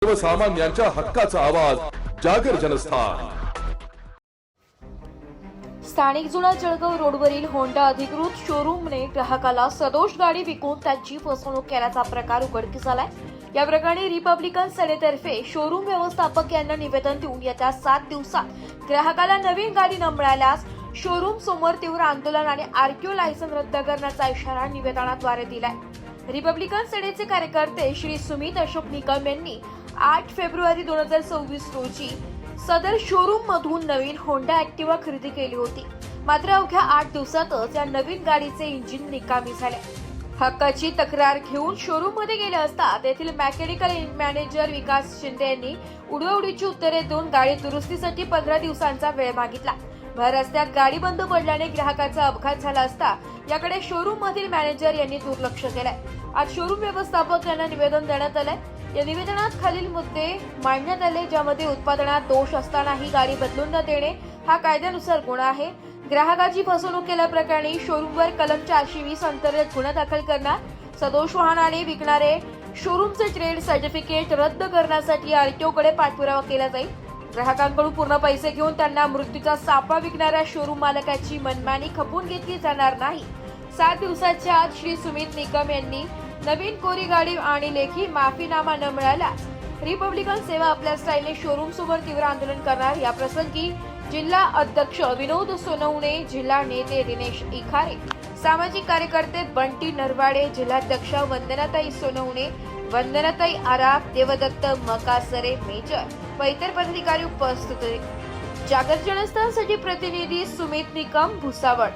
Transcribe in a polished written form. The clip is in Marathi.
सर्वसामान्यांच्या हक्काचा आवाज जागर जनस्थान। स्थानिक जुना जळगाव रोडवरील होंडा अधिकृत शोरूमने ग्राहकाला सदोष गाडी विकून त्यांची फसवणूक केल्याचा प्रकार उघडकीस आलाय। या प्रकरणी रिपब्लिकन सेनेतर्फे शोरूम व्यवस्थापक यांना निवेदन देऊन येत्या 7 दिवसात ग्राहकाला नवीन गाडी न मिळाल्यास शोरूम समोर तीव्र आंदोलन आणि आरटीओ लायसन्स रद्द करण्याचा इशारा निवेदनाद्वारे दिलाय। रिपब्लिकन सेनेचे कार्यकर्ते श्री सुमित अशोक निकम यांनी 8 फेब्रुवारी 2026 रोजी सदर शोरूम मधून नवीन होंडा ऍक्टिवा खरेदी केली होती। मात्र अवघ्या 8 दिवसातच या नवीन गाडीचे इंजिन निकामी झाले। हक्काची तक्रार घेऊन शोरूम मध्ये गेले असता तेथील मेकॅनिकल मॅनेजर विकास शिंदे यांनी उडवाउडीची उत्तरे देऊन गाडी दुरुस्तीसाठी 15 दिवसांचा वेळ मागितला। भर रस्त्यात गाडी बंद पडल्याने ग्राहकाचा अपघात झाला असता याकडे शोरूम मधील मॅनेजर यांनी दुर्लक्ष केलंय। आज शोरूम व्यवस्थापक यांना निवेदन देण्यात आलंय। या निवेदनात खालील मुद्दे मांडण्यात आले, ज्यामध्ये उत्पादनात दोष असतानाही गाडी बदलून न देणे हा कायद्यानुसार गुन्हा आहे। ग्राहकाची फसवणूक केल्याप्रकरणी शोरूमवर कलम 420 अंतर्गत गुन्हा दाखल करणार, सदोष वाहनाने विकणारे शोरूमचे ट्रेड सर्टिफिकेट रद्द करण्यासाठी आरटीओ कडे पाठपुरावा केला जाईल। ग्राहकांकडून पूर्ण पैसे घेऊन त्यांना मृत्यूचा सापळा विकणाऱ्या शोरूम मालकाची मनमानी खपवून घेतली जाणार नाही। 7 दिवसाच्या आत श्री सुमित निकम यांनी नवीन कोरी गाडी आणि लेखी माफीनामा न मिळाल्यास रिपब्लिकन सेवा आपल्या स्टाईलने शोरूम समोर तीव्र आंदोलन करणार। या प्रसंगी जिल्हा अध्यक्ष विनोद सोनवणे, जिल्हा नेते दिनेश इखारे, सामाजिक कार्यकर्ते बंटी नरवाडे, जिल्हाध्यक्ष वंदनाताई सोनवणे, वंदनाताई आराफ, देवदत्त मकासरे, मेजर व इतर पदाधिकारी उपस्थित होते। जागर जनस्थानसाठी प्रतिनिधी सुमित निकम, भुसावळ।